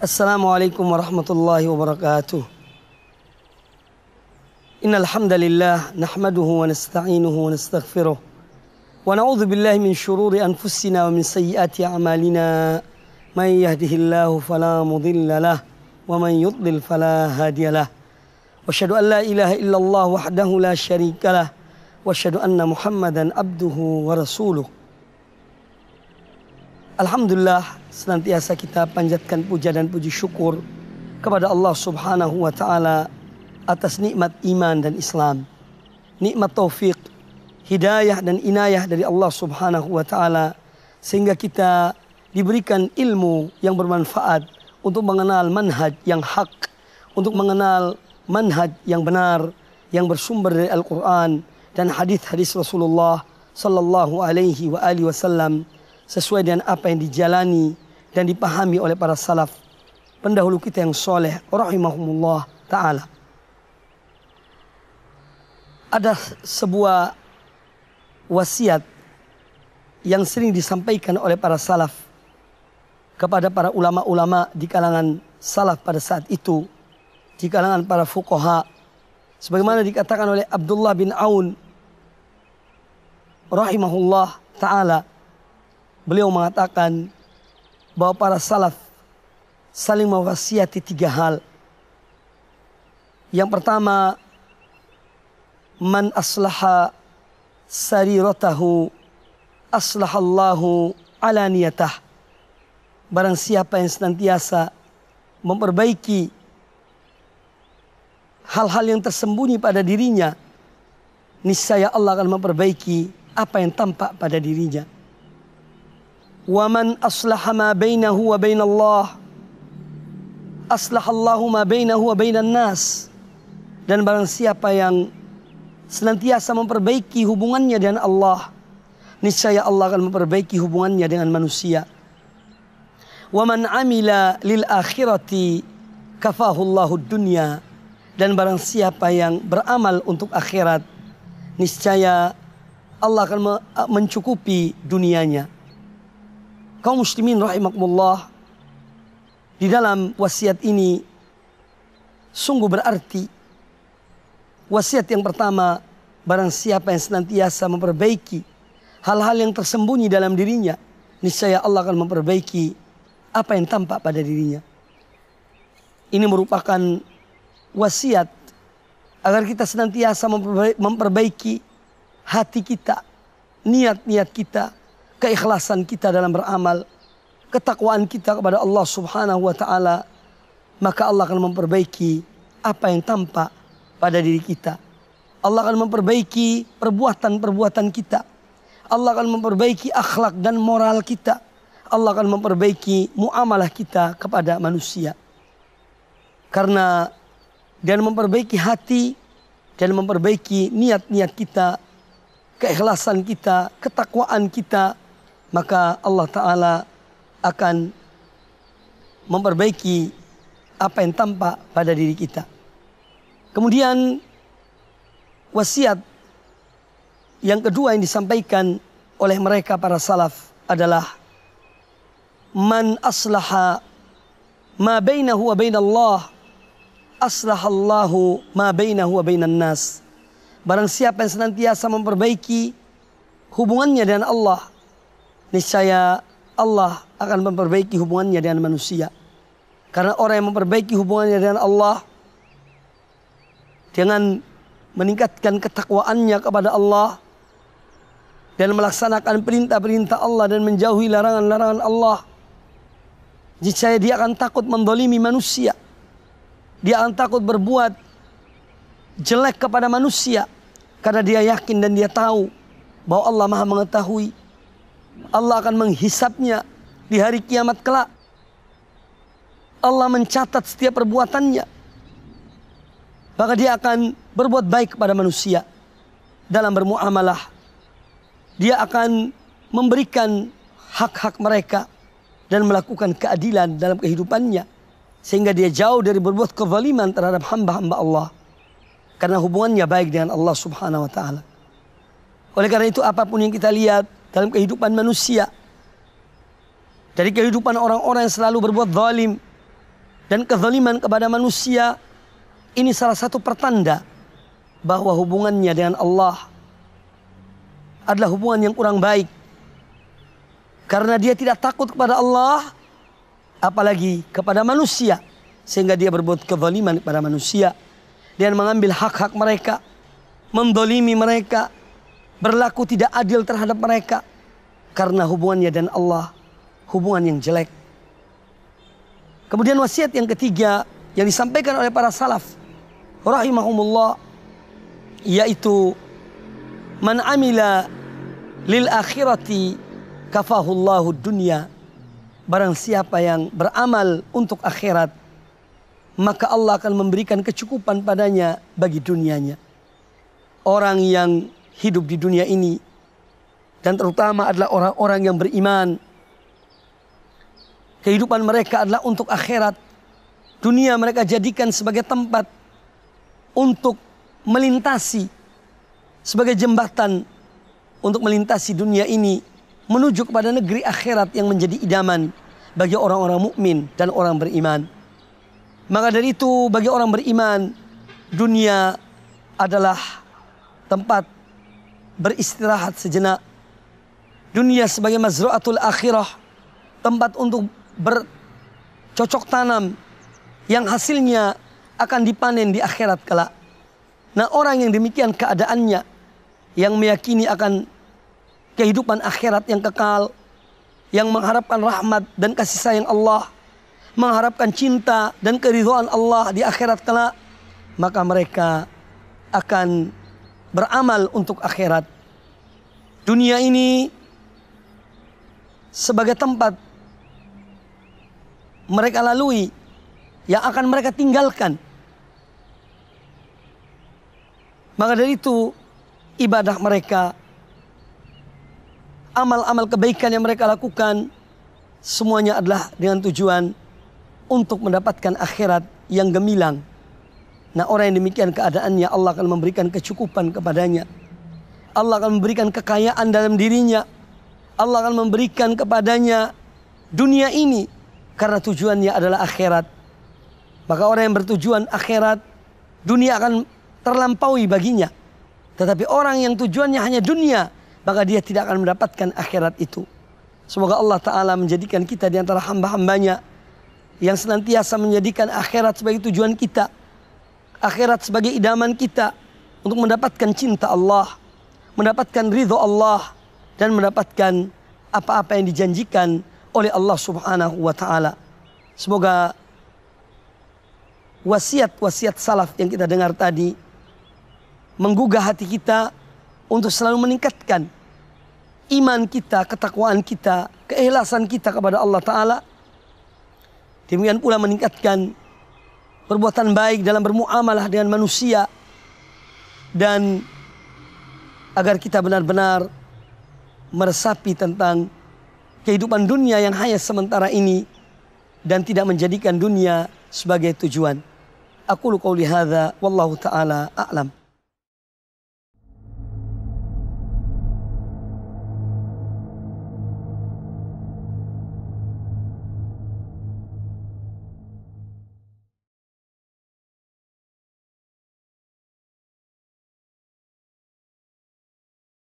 Assalamualaikum warahmatullahi wabarakatuh. Innal hamdalillah nahmaduhu wa nasta'inuhu wa nastaghfiruh wa na'udzu billahi min shururi anfusina wa min sayyiati a'malina. May yahdihillahu fala mudilla lahu wa man yudlil fala hadiyalah. Wa asyhadu an la ilaha illallah wahdahu la syarikalah wa asyhadu anna Muhammadan abduhu wa rasuluh. Alhamdulillah, senantiasa kita panjatkan puja dan puji syukur kepada Allah Subhanahu wa Ta'ala atas nikmat iman dan Islam, nikmat taufik, hidayah dan inayah dari Allah Subhanahu wa Ta'ala, sehingga kita diberikan ilmu yang bermanfaat untuk mengenal manhaj yang hak, untuk mengenal manhaj yang benar, yang bersumber dari Al-Quran dan hadis-hadis Rasulullah Sallallahu Alaihi Wasallam, sesuai dengan apa yang dijalani dan dipahami oleh para salaf pendahulu kita yang soleh rahimahumullah ta'ala. Ada sebuah wasiat yang sering disampaikan oleh para salaf kepada para ulama-ulama di kalangan salaf pada saat itu, di kalangan para fuqaha, sebagaimana dikatakan oleh Abdullah bin Aun rahimahullah ta'ala. Beliau mengatakan bahwa para salaf saling mewasiati 3 hal. Yang pertama, man aslaha sariratahu aslahallahu alaniyatah. Barang siapa yang senantiasa memperbaiki hal-hal yang tersembunyi pada dirinya, niscaya Allah akan memperbaiki apa yang tampak pada dirinya. Wa man aslaha ma bainahu wa bainallah aslahallahu ma bainahu wa bainan nas. Dan barang siapa yang senantiasa memperbaiki hubungannya dengan Allah, niscaya Allah akan memperbaiki hubungannya dengan manusia. Wa man amila lil akhirati kafahullahu dunya. Dan barang siapa yang beramal untuk akhirat, niscaya Allah akan mencukupi dunianya. Kaum muslimin rahimakumullah, di dalam wasiat ini sungguh berarti. Wasiat yang pertama, barang siapa yang senantiasa memperbaiki hal-hal yang tersembunyi dalam dirinya, niscaya Allah akan memperbaiki apa yang tampak pada dirinya. Ini merupakan wasiat agar kita senantiasa memperbaiki hati kita, niat-niat kita, keikhlasan kita dalam beramal, ketakwaan kita kepada Allah Subhanahu wa Ta'ala, maka Allah akan memperbaiki apa yang tampak pada diri kita. Allah akan memperbaiki perbuatan-perbuatan kita. Allah akan memperbaiki akhlak dan moral kita. Allah akan memperbaiki muamalah kita kepada manusia. Karena dengan memperbaiki hati dan memperbaiki niat-niat kita, keikhlasan kita, ketakwaan kita, maka Allah Ta'ala akan memperbaiki apa yang tampak pada diri kita. Kemudian wasiat yang kedua yang disampaikan oleh mereka para salaf adalah man aslaha ma bainahu wa bainallah aslahallahu ma bainahu wa bainan nas. Barang siapa yang senantiasa memperbaiki hubungannya dengan Allah, niscaya Allah akan memperbaiki hubungannya dengan manusia. Karena orang yang memperbaiki hubungannya dengan Allah dengan meningkatkan ketakwaannya kepada Allah dan melaksanakan perintah-perintah Allah dan menjauhi larangan-larangan Allah, niscaya dia akan takut mendolimi manusia. Dia akan takut berbuat jelek kepada manusia, karena dia yakin dan dia tahu bahwa Allah Maha mengetahui. Allah akan menghisapnya di hari kiamat kelak. Allah mencatat setiap perbuatannya. Maka dia akan berbuat baik kepada manusia dalam bermuamalah. Dia akan memberikan hak-hak mereka dan melakukan keadilan dalam kehidupannya, sehingga dia jauh dari berbuat kezaliman terhadap hamba-hamba Allah, karena hubungannya baik dengan Allah Subhanahu wa Ta'ala. Oleh karena itu, apapun yang kita lihat dalam kehidupan manusia, dari kehidupan orang-orang yang selalu berbuat zalim, dan kezaliman kepada manusia, ini salah satu pertanda bahwa hubungannya dengan Allah adalah hubungan yang kurang baik. Karena dia tidak takut kepada Allah, apalagi kepada manusia, sehingga dia berbuat kezaliman kepada manusia dan mengambil hak-hak mereka, mendolimi mereka, berlaku tidak adil terhadap mereka, karena hubungannya dan Allah hubungan yang jelek. Kemudian wasiat yang ketiga yang disampaikan oleh para salaf rahimahumullah, yaitu man amila lil akhirati kafahullahu dunya. Barang siapa yang beramal untuk akhirat, maka Allah akan memberikan kecukupan padanya bagi dunianya. Orang yang hidup di dunia ini, dan terutama adalah orang-orang yang beriman, kehidupan mereka adalah untuk akhirat. Dunia mereka jadikan sebagai tempat untuk melintasi, sebagai jembatan untuk melintasi dunia ini menuju kepada negeri akhirat yang menjadi idaman bagi orang-orang mukmin dan orang beriman. Maka dari itu bagi orang beriman, dunia adalah tempat beristirahat sejenak. Dunia sebagai mazra'atul akhirah, tempat untuk bercocok tanam yang hasilnya akan dipanen di akhirat kelak. Nah, orang yang demikian keadaannya, yang meyakini akan kehidupan akhirat yang kekal, yang mengharapkan rahmat dan kasih sayang Allah, mengharapkan cinta dan keridhaan Allah di akhirat kelak, maka mereka akan beramal untuk akhirat. Dunia ini sebagai tempat mereka lalui, yang akan mereka tinggalkan. Maka dari itu ibadah mereka, amal-amal kebaikan yang mereka lakukan, semuanya adalah dengan tujuan untuk mendapatkan akhirat yang gemilang. Nah, orang yang demikian keadaannya, Allah akan memberikan kecukupan kepadanya. Allah akan memberikan kekayaan dalam dirinya. Allah akan memberikan kepadanya dunia ini karena tujuannya adalah akhirat. Maka orang yang bertujuan akhirat, dunia akan terlampaui baginya. Tetapi orang yang tujuannya hanya dunia, maka dia tidak akan mendapatkan akhirat itu. Semoga Allah Ta'ala menjadikan kita di antara hamba-hambanya yang senantiasa menjadikan akhirat sebagai tujuan kita, akhirat sebagai idaman kita untuk mendapatkan cinta Allah, mendapatkan ridho Allah, dan mendapatkan apa-apa yang dijanjikan oleh Allah Subhanahu wa Ta'ala. Semoga wasiat-wasiat salaf yang kita dengar tadi menggugah hati kita untuk selalu meningkatkan iman kita, ketakwaan kita, keikhlasan kita kepada Allah Ta'ala. Demikian pula meningkatkan perbuatan baik dalam bermuamalah dengan manusia, dan agar kita benar-benar meresapi tentang kehidupan dunia yang hanya sementara ini dan tidak menjadikan dunia sebagai tujuan. Aqulu qouli hadza wallahu ta'ala a'lam.